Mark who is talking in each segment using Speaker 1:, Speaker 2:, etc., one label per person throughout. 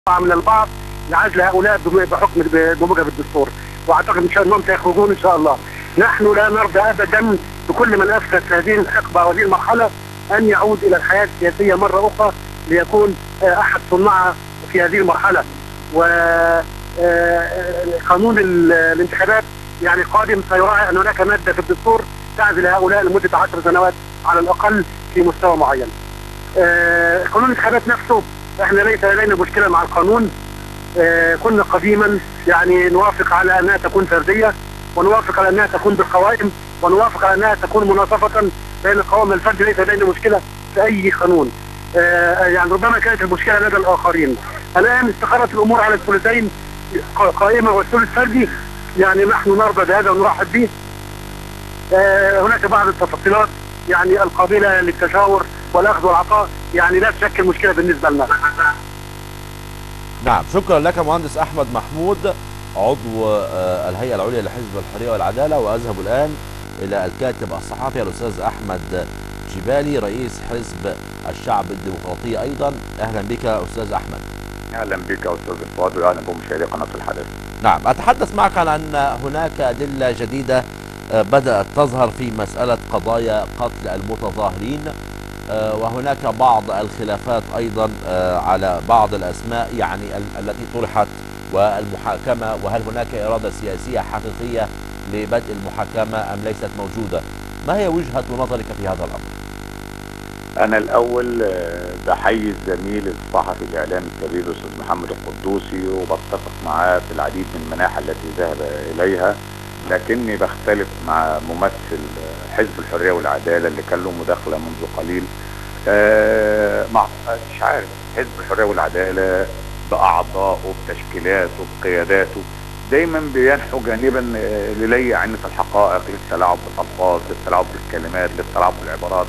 Speaker 1: من البعض لعزل هؤلاء بحكم بموجب الدستور، واعتقد ان شاء الله سيخرجون ان شاء الله. نحن لا نرضى ابدا بكل من افسد هذه الحقبه وهذه المرحله ان يعود الى الحياه السياسيه مره اخرى ليكون احد صناعها في هذه المرحله. وقانون الانتخابات يعني قادم سيراعي ان هناك ماده في الدستور تعزل هؤلاء لمده 10 سنوات على الاقل في مستوى معين. قانون الانتخابات نفسه احنا ليس لدينا مشكله مع القانون. كنا قديما يعني نوافق على انها تكون فرديه، ونوافق على انها تكون بالقوائم، ونوافق على انها تكون مناصفه بين القوائم الفردي. ليس لدينا مشكله في اي قانون. يعني ربما كانت المشكله لدى الاخرين. الان استقرت الامور على الثلثين، قائمه والثلث فردي. يعني نحن نرضى بهذا ونرحب به. هناك بعض التفصيلات يعني القابله للتشاور والاخذ والعطاء، يعني لا تشكل مشكله بالنسبه لنا.
Speaker 2: نعم، شكرا لك مهندس احمد محمود عضو الهيئه العليا لحزب الحريه والعداله. واذهب الان الى الكاتب الصحفي الاستاذ احمد جبالي رئيس حزب الشعب الديمقراطي ايضا. اهلا بك استاذ احمد.
Speaker 3: اهلا بك استاذ الفاضل واهلا بمشاهدي قناه الحدث.
Speaker 2: نعم، اتحدث معك عن ان هناك ادله جديده بدات تظهر في مساله قضايا قتل المتظاهرين، وهناك بعض الخلافات ايضا على بعض الاسماء يعني التي طرحت والمحاكمه، وهل هناك اراده سياسيه حقيقيه لبدء المحاكمه ام ليست موجوده؟ ما هي وجهه نظرك في هذا الامر؟
Speaker 3: انا الاول بحيي الزميل الصحفي الاعلامي الكبير الاستاذ محمد القدوسي، وبتفق معاه في العديد من المناحي التي ذهب اليها، لكني بختلف مع ممثل حزب الحريه والعداله اللي كان له مداخله منذ قليل. مش عارف، حزب الحريه والعداله باعضائه بتشكيلاته بقياداته دايما بينحوا جانبا للي عنف الحقائق، للتلاعب بالالفاظ، للتلاعب بالكلمات، للتلاعب بالعبارات.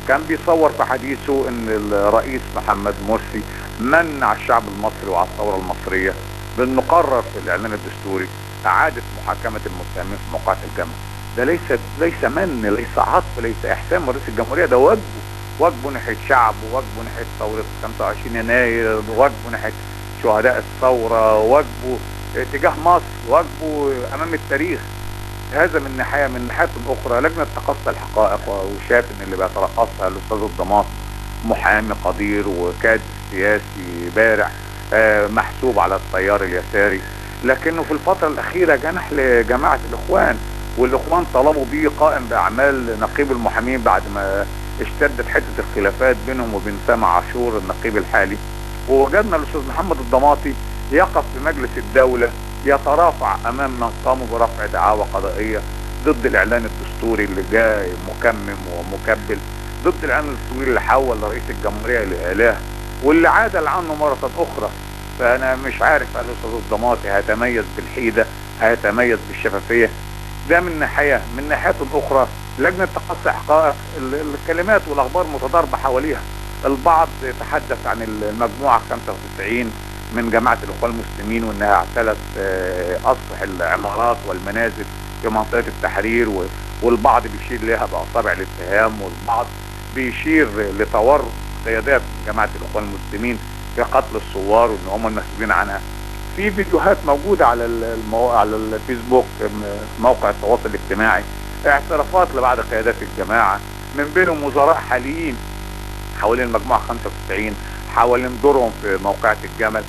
Speaker 3: كان بيصور في حديثه ان الرئيس محمد مرسي من على الشعب المصري وعلى الثوره المصريه بانه قرر في الاعلان الدستوري اعاده محاكمه المتهمين في موقعة الجمل. ده ليس من، ليس عطف، ليس احسان من رئيس الجمهوريه، ده واجبه ناحيه شعبه، واجبه ناحيه ثوره 25 يناير، واجبه ناحيه شهداء الثوره، واجبه تجاه مصر، واجبه امام التاريخ. هذا من ناحيه. من ناحيه اخرى لجنه تقصي الحقائق وشاف ان اللي بيترأسها الاستاذ الضماطي محامي قدير وكادر سياسي بارع محسوب على التيار اليساري، لكنه في الفتره الاخيره جنح لجماعه الاخوان، والاخوان طلبوا بيه قائم باعمال نقيب المحامين بعد ما اشتدت حته الخلافات بينهم وبين سامع عاشور النقيب الحالي. ووجدنا الاستاذ محمد الضماطي يقف في مجلس الدوله يترافع امام من قاموا برفع دعاوى قضائيه ضد الاعلان الدستوري اللي جاي مكمم ومكبل، ضد الاعلان الدستوري اللي حول رئيس الجمهوريه لاله واللي عادل عنه مره اخرى. فانا مش عارف هل الاستاذ الضماطي هيتميز بالحيده، هيتميز بالشفافيه. ده من ناحيه. من ناحيه اخرى لجنه تقصي حقائق الكلمات والاخبار متضاربه حواليها. البعض يتحدث عن المجموعه 95 من جماعه الاخوان المسلمين وانها اعتلت اسطح العمارات والمنازل في منطقه التحرير، والبعض بيشير لها باصابع الاتهام، والبعض بيشير لتورط قيادات جماعه الاخوان المسلمين في قتل الثوار وان هم المسؤولين عنها. في فيديوهات موجوده على الفيسبوك، موقع التواصل الاجتماعي، اعترافات لبعض قيادات الجماعه من بينهم وزراء حاليين حوالين المجموعه 95، حوالين دورهم في موقعة الجمل،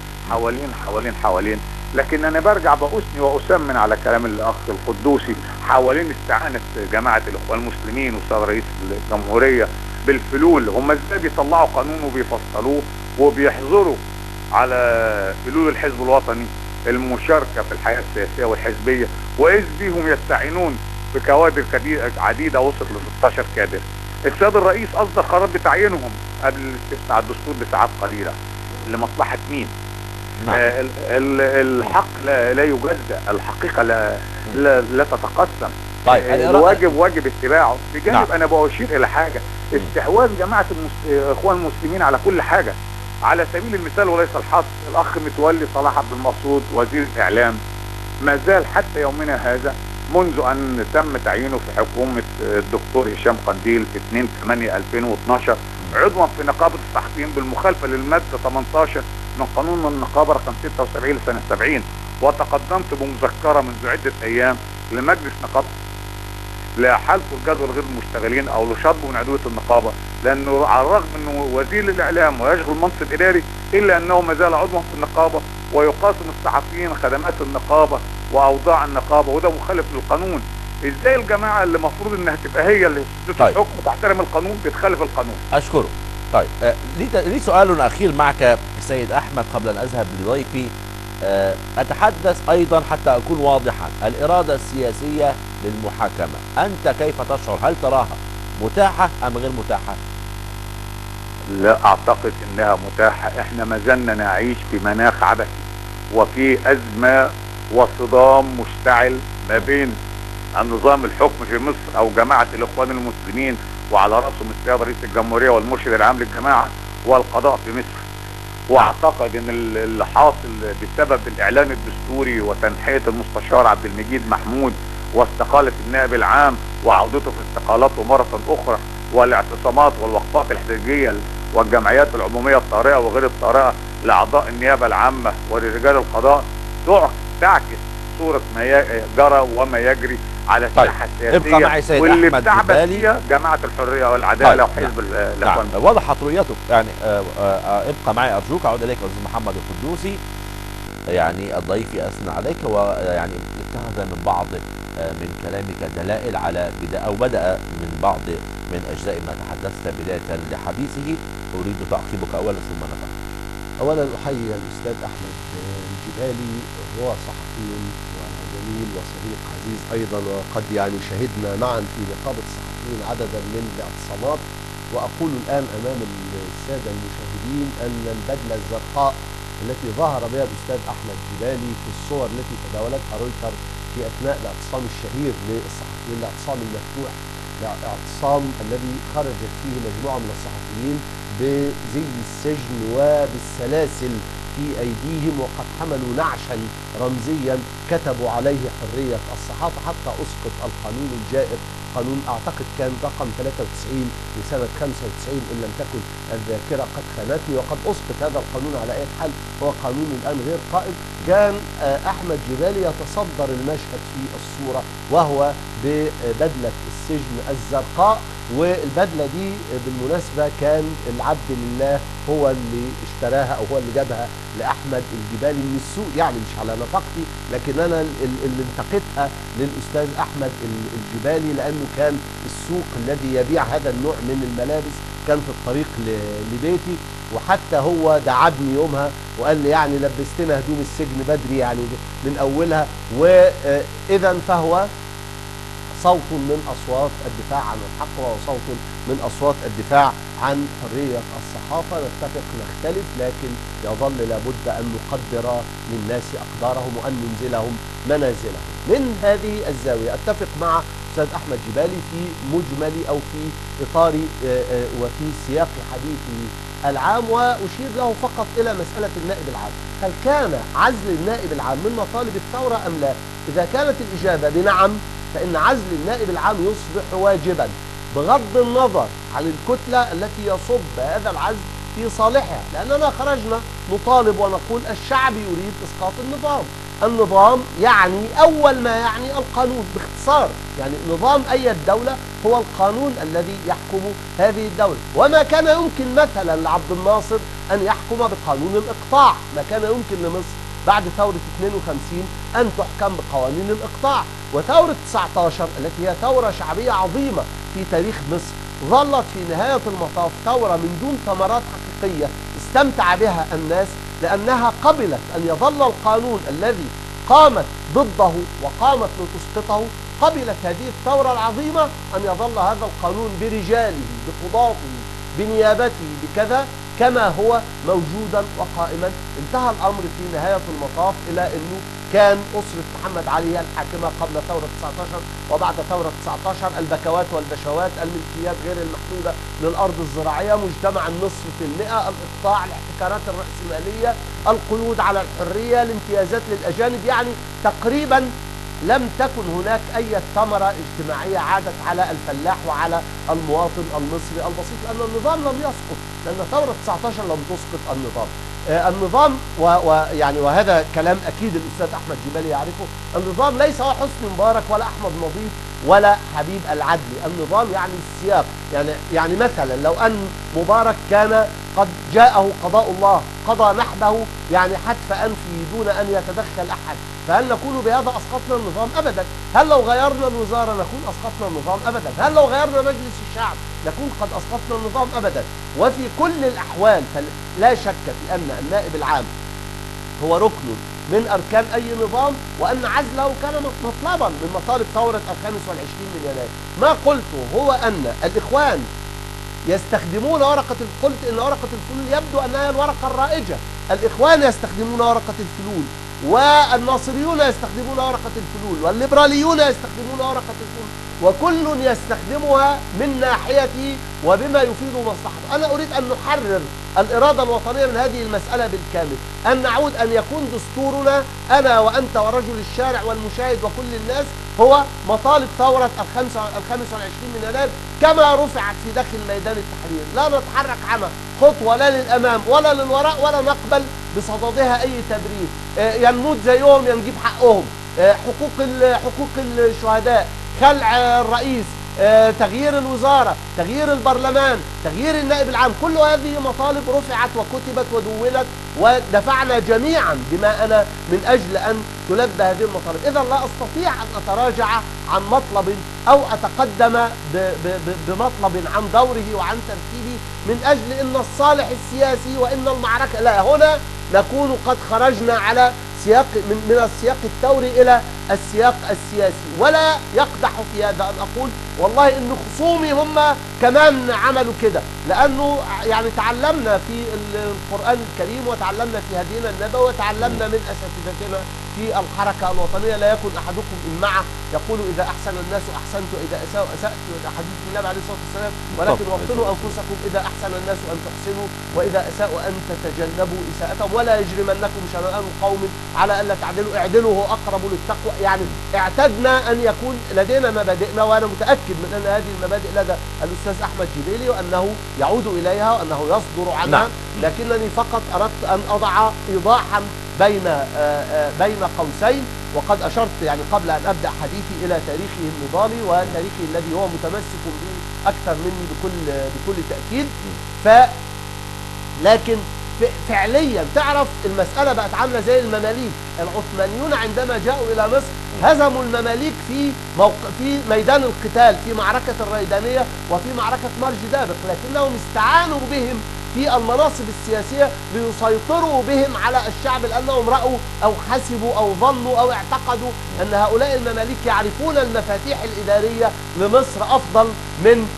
Speaker 3: حوالين. لكن انا برجع بأثني وأسمن على كلام الاخ القدوسي حوالين استعانة جماعة الاخوان المسلمين والسيد رئيس الجمهورية بالفلول. هم ازاي بيطلعوا قانون وبيفصلوه وبيحظروا على فلول الحزب الوطني المشاركة في الحياة السياسية والحزبية، واذ بيهم يستعينون بكوادر عديدة وصلت ل 16 كادر. السيد الرئيس اصدر قرار بتعيينهم قبل الاستفتاء على الدستور بساعات قليله. لمصلحه مين؟ نعم. الحق لا يجزأ، الحقيقه لا تتقسم.
Speaker 2: طيب
Speaker 3: الواجب واجب اتباعه. بجانب
Speaker 2: نعم.
Speaker 3: انا بشير الى حاجه، استحواذ جماعه الاخوان المسلمين على كل حاجه. على سبيل المثال وليس الحصر، الاخ متولي صلاح عبد المقصود وزير الاعلام ما زال حتى يومنا هذا منذ ان تم تعيينه في حكومه الدكتور هشام قنديل في 2/8/2012 عضوا في نقابه الصحفيين بالمخالفه للماده 18 من قانون النقابة رقم 76 لسنة 70، وتقدمت بمذكرة منذ عدة أيام لمجلس نقابة لإحالة الجدول غير المشتغلين أو لشطبه من عضوية النقابة، لأنه على الرغم أنه وزير الإعلام ويشغل منصب إداري إلا أنه ما زال عضوا في النقابة، ويقاسم الصحفيين خدمات النقابة وأوضاع النقابة، وده مخالف للقانون. إزاي الجماعة اللي المفروض إنها تبقى هي اللي تدرس الحكم وتحترم القانون بتخالف القانون؟
Speaker 2: أشكره. طيب لي سؤال أخير معك سيد أحمد قبل أن أذهب لضيفي. أتحدث أيضا حتى أكون واضحا، الإرادة السياسية للمحاكمة أنت كيف تشعر؟ هل تراها متاحة أم غير متاحة؟
Speaker 3: لا أعتقد أنها متاحة. إحنا ما زلنا نعيش في مناخ عبثي، وفي أزمة وصدام مشتعل ما بين النظام الحكم في مصر أو جماعة الإخوان المسلمين، وعلى رأسهم السيد رئيس الجمهورية والمرشد العام للجماعة، والقضاء في مصر. واعتقد ان اللي حاصل بسبب الاعلان الدستوري وتنحية المستشار عبد المجيد محمود واستقالة النائب العام وعودته في استقالته مرة اخرى، والاعتصامات والوقفات الاحتجاجية والجمعيات العمومية الطارئة وغير الطارئة لاعضاء النيابة العامة ولرجال القضاء تعكس صورة ما جرى وما يجري على الساحة السياسية، واللي بتعبث فيها جماعة الحرية والعدالة وحزب الاخوان.
Speaker 2: وضحت رؤيتك يعني. ابقى معي ارجوك. اعود اليك استاذ محمد القدوسي. يعني الضيف اثنى عليك ويعني اتخذ من بعض من كلامك دلائل على بدأ من بعض من اجزاء ما تحدثت بداية لحديثه. اريد تعقيبك اولا ثم نفهم.
Speaker 4: اولا احيي الاستاذ احمد الجبالي، هو صحفي وجميل وصديق عزيز ايضا، وقد يعني شهدنا معا في نقابه الصحفيين عددا من الاعتصامات. واقول الان امام الساده المشاهدين ان البدله الزرقاء التي ظهر بها الاستاذ احمد جبالي في الصور التي تداولتها رويتر في اثناء الاعتصام الشهير للصحفيين، الاعتصام المفتوح، الاعتصام الذي خرجت فيه مجموعه من الصحفيين بزي السجن وبالسلاسل في أيديهم، وقد حملوا نعشا رمزيا كتبوا عليه حرية الصحافة، حتى أسقط القانون الجائر، قانون أعتقد كان رقم 93 لسنة 95 إن لم تكن الذاكرة قد خانتني، وقد أسقط هذا القانون على أي حال، هو قانون الآن غير قائم. كان أحمد جبالي يتصدر المشهد في الصورة وهو ببدلة السجن الزرقاء، والبدلة دي بالمناسبة كان العبد لله هو اللي اشتراها أو هو اللي جابها لأحمد الجبالي من السوق، يعني مش على نفقتي، لكن أنا اللي انتقدتها للأستاذ أحمد الجبالي، لأنه كان السوق الذي يبيع هذا النوع من الملابس كان في الطريق لبيتي، وحتى هو دعبني يومها وقال لي يعني لبستنا هدوم السجن بدري يعني من أولها. وإذا فهو صوت من أصوات الدفاع عن الحق، وصوت من أصوات الدفاع عن حرية الصحافة. نتفق نختلف، لكن يظل لابد أن نقدر للناس أقدارهم وأن ننزلهم منازلهم. من هذه الزاوية أتفق مع أستاذ أحمد جبالي في مجمل أو في إطار وفي سياق حديثه العام، وأشير له فقط إلى مسألة النائب العام. هل كان عزل النائب العام من مطالب الثورة أم لا؟ إذا كانت الإجابة بنعم، فإن عزل النائب العام يصبح واجبا بغض النظر عن الكتلة التي يصب هذا العزل في صالحها، لأننا خرجنا نطالب ونقول الشعب يريد إسقاط النظام. النظام يعني أول ما يعني القانون باختصار، يعني نظام أي دولة هو القانون الذي يحكم هذه الدولة، وما كان يمكن مثلا لعبد الناصر أن يحكم بقانون الإقطاع، ما كان يمكن لمصر بعد ثورة 52 أن تحكم بقوانين الإقطاع. وثورة 19 التي هي ثورة شعبية عظيمة في تاريخ مصر ظلت في نهاية المطاف ثورة من دون ثمرات حقيقية استمتع بها الناس، لأنها قبلت أن يظل القانون الذي قامت ضده وقامت لتسقطه، قبلت هذه الثورة العظيمة أن يظل هذا القانون برجاله بقضاته بنيابته بكذا كما هو موجودا وقائما. انتهى الأمر في نهاية المطاف إلى أنه كان أسرة محمد علي الحاكمة قبل ثورة 19 وبعد ثورة 19 البكوات والبشوات، الملكيات غير المحدودة للأرض الزراعية، مجتمع النصف في المئة، الإقطاع، الاحتكارات الرأسمالية، القيود على الحرية، الامتيازات للأجانب، يعني تقريبا لم تكن هناك أي ثمرة اجتماعية عادت على الفلاح وعلى المواطن المصري البسيط، لأن النظام لم يسقط، لأن ثورة 19 لم تسقط النظام. النظام ويعني وهذا كلام اكيد الاستاذ احمد جبالي يعرفه، النظام ليس هو حسني مبارك ولا احمد نظيف ولا حبيب العدلي، النظام يعني السياق. يعني مثلا لو ان مبارك كان قد جاءه قضاء الله قضى نحبه يعني حتف انفه دون ان يتدخل احد، فهل نكون بهذا اسقطنا النظام؟ ابدا. هل لو غيرنا الوزاره نكون اسقطنا النظام؟ ابدا. هل لو غيرنا مجلس الشعب نكون قد اسقطنا النظام؟ ابدا. وفي كل الاحوال فلا شك في ان النائب العام هو ركن من اركان اي نظام، وان عزله كان مطلبا من مطالب ثوره 25 من يناير. ما قلته هو ان الاخوان يستخدمون ورقة، قلت ان ورقة الفلول يبدو انها الورقة الرائجة، الاخوان يستخدمون ورقة الفلول، والناصريون يستخدمون ورقة الفلول، والليبراليون يستخدمون ورقة الفلول، وكل يستخدمها من ناحيته وبما يفيد مصلحته. انا اريد ان نحرر الإرادة الوطنية من هذه المسألة بالكامل، أن نعود أن يكون دستورنا أنا وأنت ورجل الشارع والمشاهد وكل الناس هو مطالب ثورة 25 من يناير كما رفعت في داخل ميدان التحرير، لا نتحرك عنها خطوة لا للأمام ولا للوراء، ولا نقبل بصددها أي تبرير. ينموت زيهم ينجيب حقهم، حقوق الشهداء، خلع الرئيس، تغيير الوزارة، تغيير البرلمان، تغيير النائب العام، كل هذه مطالب رفعت وكتبت ودونت ودفعنا جميعا دماءنا من أجل أن تلبى هذه المطالب. إذا لا أستطيع أن أتراجع عن مطلب أو أتقدم بمطلب عن دوره وعن ترتيبه من أجل أن الصالح السياسي وإن المعركة، لا، هنا نكون قد خرجنا على سياق من السياق الثوري إلى السياق السياسي. ولا يقدح في هذا أن أقول والله إن خصومي هم كمان عملوا كده، لأنه يعني تعلمنا في القرآن الكريم وتعلمنا في هدينا النبوي وتعلمنا من أساتذتنا في الحركة الوطنية، لا يكن أحدكم إن معه يقول إذا أحسن الناس أحسنت وإذا أساءوا أسأت، حديث النبي عليه الصلاة والسلام، ولكن وطنوا أنفسكم إذا أحسن الناس أن تحسنوا وإذا أساءوا أن تتجنبوا إساءتهم، ولا يجرمنكم شنآن قوم على ألا تعدلوا اعدلوا هو أقرب للتقوى. يعني اعتدنا أن يكون لدينا مبادئنا، وأنا متأكد من أن هذه المبادئ لدى الأستاذ أحمد جبيلي وأنه يعود إليها وأنه يصدر عنها. لكنني فقط أردت أن أضع إيضاحا بين قوسين، وقد أشرت يعني قبل أن أبدأ حديثي إلى تاريخه النضالي وتاريخه الذي هو متمسك به أكثر مني بكل تأكيد. لكن فعليا تعرف المسألة بقت عاملة زي المماليك. العثمانيون عندما جاءوا إلى مصر هزموا المماليك في ميدان القتال، في معركة الريدانية وفي معركة مرج دابق، لكنهم استعانوا بهم في المناصب السياسية ليسيطروا بهم على الشعب، لأنهم رأوا أو حسبوا أو ظنوا أو اعتقدوا أن هؤلاء المماليك يعرفون المفاتيح الإدارية لمصر أفضل من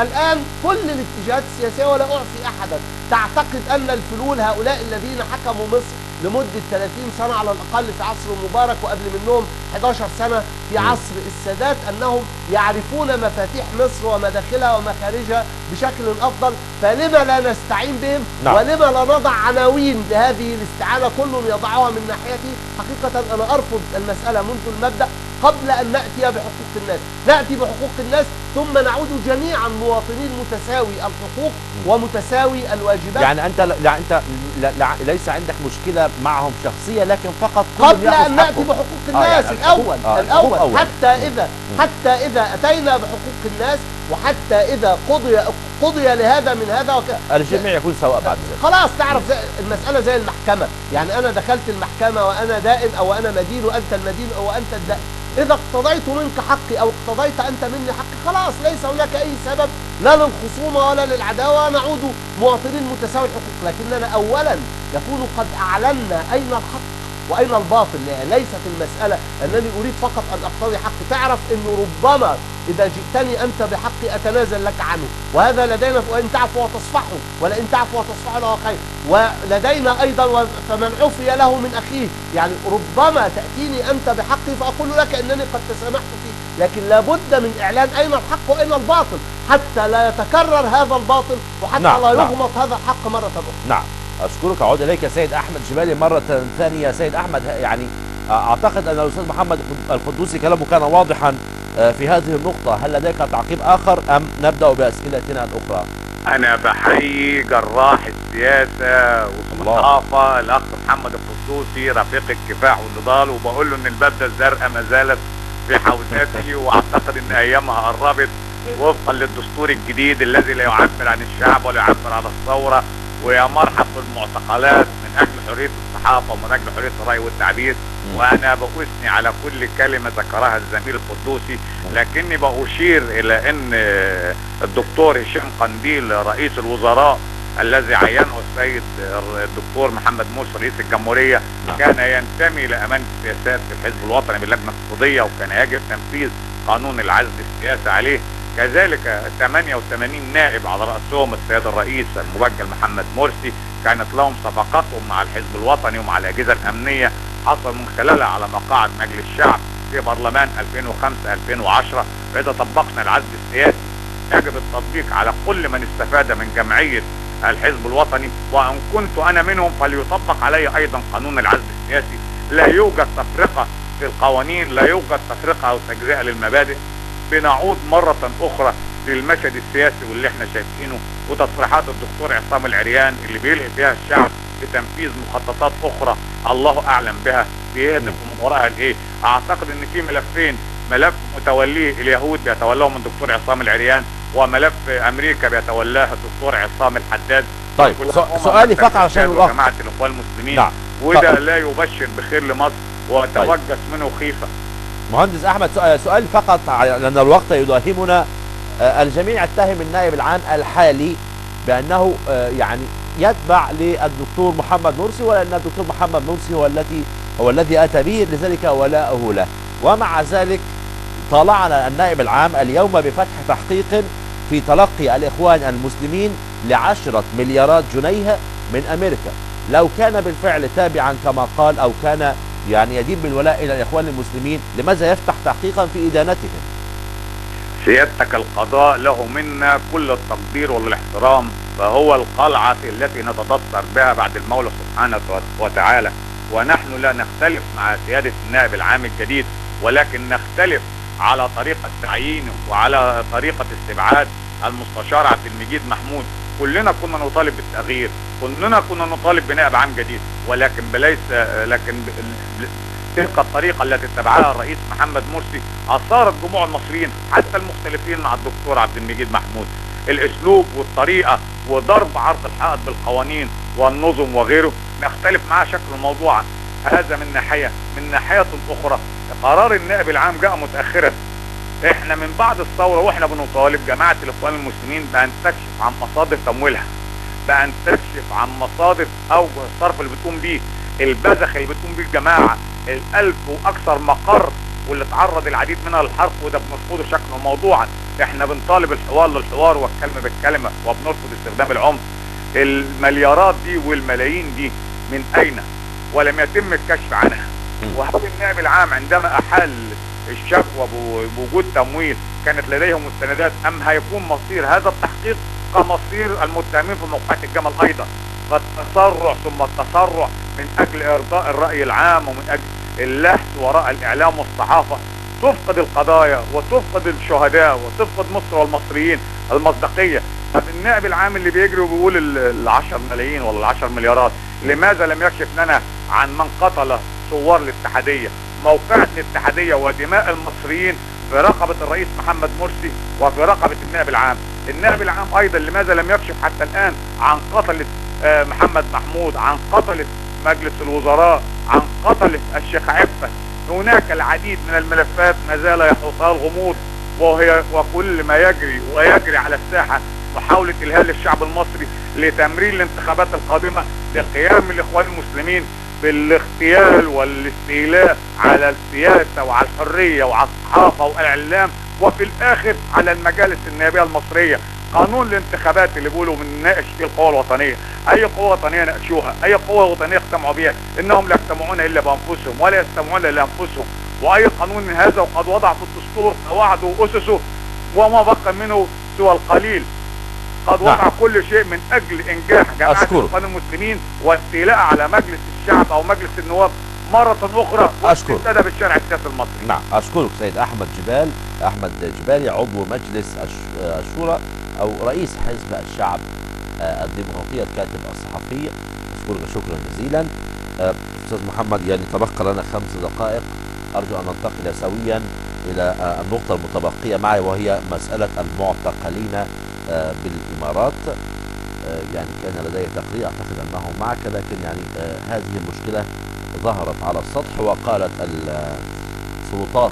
Speaker 4: الآن كل الاتجاهات السياسية، ولا أعفي أحدا تعتقد أن الفلول هؤلاء الذين حكموا مصر لمدة 30 سنة على الأقل في عصر مبارك وقبل منهم 11 سنة في عصر السادات، أنهم يعرفون مفاتيح مصر ومداخلها ومخارجها بشكل أفضل، فلما لا نستعين بهم؟ ولما لا نضع عناوين لهذه الاستعانة كل يضعها من ناحيته؟ حقيقة أنا أرفض المسألة منذ المبدأ قبل أن نأتي بحقوق الناس. نأتي بحقوق الناس ثم نعود جميعا مواطنين متساوي الحقوق ومتساوي الواجبات.
Speaker 2: يعني أنت ليس عندك مشكلة معهم شخصية، لكن فقط
Speaker 4: قبل أن نأتي بحقوق الناس يعني الأول حتى إذا أتينا بحقوق الناس، وحتى إذا قضي لهذا من هذا
Speaker 2: الجميع يكون سواء بعد ذلك.
Speaker 4: خلاص تعرف المسألة زي المحكمة، يعني أنا دخلت المحكمة وأنا دائن أو أنا مدين وأنت المدين أو أنت الدائن، إذا اقتضيت منك حقي أو اقتضيت أنت مني حقي خلاص ليس هناك أي سبب لا للخصومة ولا للعداوة، نعود مواطنين متساوي الحقوق. لكننا أولا يكون قد أعلنا أين الحق وأين الباطل. ليست المسألة أنني أريد فقط أن أقتضي حقي. تعرف أنه ربما إذا جئتني أنت بحقي أتنازل لك عنه، وهذا لدينا، وإن تعفوا وتصفحوا ولئن تعفوا وتصفحوا له خير، ولدينا أيضا فمن عفي له من أخيه. يعني ربما تأتيني أنت بحقي فأقول لك أنني قد تسامحت فيه، لكن لابد من إعلان أين الحق وأين الباطل حتى لا يتكرر هذا الباطل وحتى لا يغمط هذا الحق مرة أخرى.
Speaker 2: نعم، أشكرك. أعود إليك سيد أحمد جبالي مرة ثانية. سيد أحمد، يعني أعتقد أن الأستاذ محمد القدوسي كلامه كان واضحا في هذه النقطة. هل لديك تعقيب آخر أم نبدأ بأسئلتنا الأخرى؟
Speaker 3: انا بحيي جراح السياسه والصحافه الاخ محمد القدوسي رفيق الكفاح والنضال، وبقول له ان البدله الزرقاء ما زالت في حوزاتي، واعتقد ان ايامها قربت وفقا للدستور الجديد الذي لا يعبر عن الشعب ولا يعبر عن الثوره. ويا مرحب بالمعتقلات من اجل حريه الصحافه ومن اجل حريه الراي والتعبير. وانا باثني على كل كلمه ذكرها الزميل القدوسي، لكني باشير الى ان الدكتور هشام قنديل رئيس الوزراء الذي عينه السيد الدكتور محمد مرسي رئيس الجمهوريه كان ينتمي لامانه السياسات في الحزب الوطني باللجنه الاقتصاديه، وكان يجب تنفيذ قانون العزل السياسي عليه. كذلك 88 نائب على رأسهم السيد الرئيس المبجل محمد مرسي كانت لهم صفقاتهم مع الحزب الوطني ومع الأجهزة الأمنية حصل من خلالها على مقاعد مجلس الشعب في برلمان 2005-2010. فإذا طبقنا العزل السياسي يجب التطبيق على كل من استفاد من جمعية الحزب الوطني، وإن كنت أنا منهم فليطبق علي أيضا قانون العزل السياسي. لا يوجد تفرقة في القوانين، لا يوجد تفرقة أو تجزئة للمبادئ. بنعود مرة أخرى للمشهد السياسي واللي احنا شايفينه وتصريحات الدكتور عصام العريان اللي بيلهي فيها الشعب لتنفيذ مخططات أخرى الله أعلم بها بيهدف من وراءها لإيه. أعتقد إن في ملفين، ملف متوليه اليهود بيتولاهم الدكتور عصام العريان، وملف أمريكا بيتولاه الدكتور عصام الحداد.
Speaker 2: طيب سؤالي فقط عشان الوقت.
Speaker 3: جماعة الإخوان المسلمين.
Speaker 2: نعم.
Speaker 3: وده لا يبشر بخير لمصر وتوجس منه خيفة.
Speaker 2: مهندس احمد سؤال فقط لان الوقت يداهمنا. الجميع يتهم النائب العام الحالي بانه يعني يتبع للدكتور محمد مرسي، ولان الدكتور محمد مرسي هو الذي اتى به، لذلك ولاؤه له. ومع ذلك طالعنا النائب العام اليوم بفتح تحقيق في تلقي الاخوان المسلمين ل10 مليارات جنيه من امريكا. لو كان بالفعل تابعا كما قال او كان يعني يدين بالولاء الى الاخوان المسلمين، لماذا يفتح تحقيقا في ادانتهم؟
Speaker 3: سيادتك القضاء له منا كل التقدير والاحترام، فهو القلعة التي نتدثر بها بعد المولى سبحانه وتعالى. ونحن لا نختلف مع سيادة النائب العام الجديد، ولكن نختلف على طريقة تعيينه وعلى طريقة استبعاد المستشار عبد المجيد محمود. كلنا كنا نطالب بالتغيير، كلنا كنا نطالب بنائب عام جديد، ولكن تلك الطريقة التي اتبعها الرئيس محمد مرسي أثارت جموع المصريين حتى المختلفين مع الدكتور عبد المجيد محمود. الأسلوب والطريقة وضرب عرض الحائط بالقوانين والنظم وغيره نختلف معاه شكل موضوعا. هذا من ناحية. من ناحية أخرى قرار النائب العام جاء متأخرا. احنا من بعد الثورة واحنا بنطالب جماعة الإخوان المسلمين بأن تكشف عن مصادر تمويلها، بأن تكشف عن مصادر أوجه الصرف اللي بتقوم بيه، البذخ اللي بتقوم بيه الجماعة، ال1000 وأكثر مقر واللي تعرض العديد منها للحرق، وده بنرفضه شكلا موضوعا. احنا بنطالب الحوار للحوار والكلمة بالكلمة وبنرفض استخدام العنف. المليارات دي والملايين دي من أين؟ ولم يتم الكشف عنها. وهل النائب العام عندما أحال الشكوى بوجود تمويل كانت لديهم مستندات، أم هيكون مصير هذا التحقيق كمصير المتهمين في موقعة الجمل أيضا؟ فالتسرع ثم التسرع من أجل إرضاء الرأي العام ومن أجل اللهث وراء الإعلام والصحافة تفقد القضايا وتفقد الشهداء وتفقد مصر والمصريين المصداقية. طب النائب العام اللي بيجري وبيقول ال10 ملايين ولا ال10 مليارات، لماذا لم يكشف لنا عن من قتل ثوار الاتحادية، موقعة الاتحادية ودماء المصريين في رقبة الرئيس محمد مرسي وفي رقبة النائب العام؟ النائب العام أيضا لماذا لم يكشف حتى الآن عن قتلة محمد محمود، عن قتلة مجلس الوزراء، عن قتلة الشيخ عفة؟ هناك العديد من الملفات ما زال يحوطها الغموض، وكل ما يجري ويجري على الساحة محاولة إلهال الشعب المصري لتمرير الانتخابات القادمة لقيام الإخوان المسلمين بالاغتيال والاستيلاء على السياسة وعلى الحرية وعلى الصحافة والإعلام، وفي الآخر على المجالس النيابية المصرية. قانون الانتخابات اللي بيقولوا بنناقش فيه القوى الوطنية، أي قوة وطنية ناقشوها، أي قوة وطنية اجتمعوا بها، إنهم لا يجتمعون إلا بأنفسهم ولا يستمعون إلا أنفسهم. وأي قانون من هذا وقد وضع في الدستور قواعده وأسسه وما بقى منه سوى القليل. قد وضع كل شيء من أجل إنجاح جماعة الإخوان المسلمين واستيلاء على مجلس الشعب أو مجلس النواب مرة أخرى واستبداد بالشارع السياسي المصري.
Speaker 2: نعم، أشكرك سيد أحمد جبالي عضو مجلس الشورى أو رئيس حزب الشعب الديمقراطية الكاتب الصحفي. أشكرك شكرا جزيلا. أستاذ محمد، يعني تبقى لنا 5 دقائق، أرجو أن ننتقل سويا إلى النقطة المتبقية معي، وهي مسألة المعتقلين بالإمارات. يعني كان لدي تقرير أعتقد أنه معك، لكن يعني هذه المشكلة ظهرت على السطح، وقالت السلطات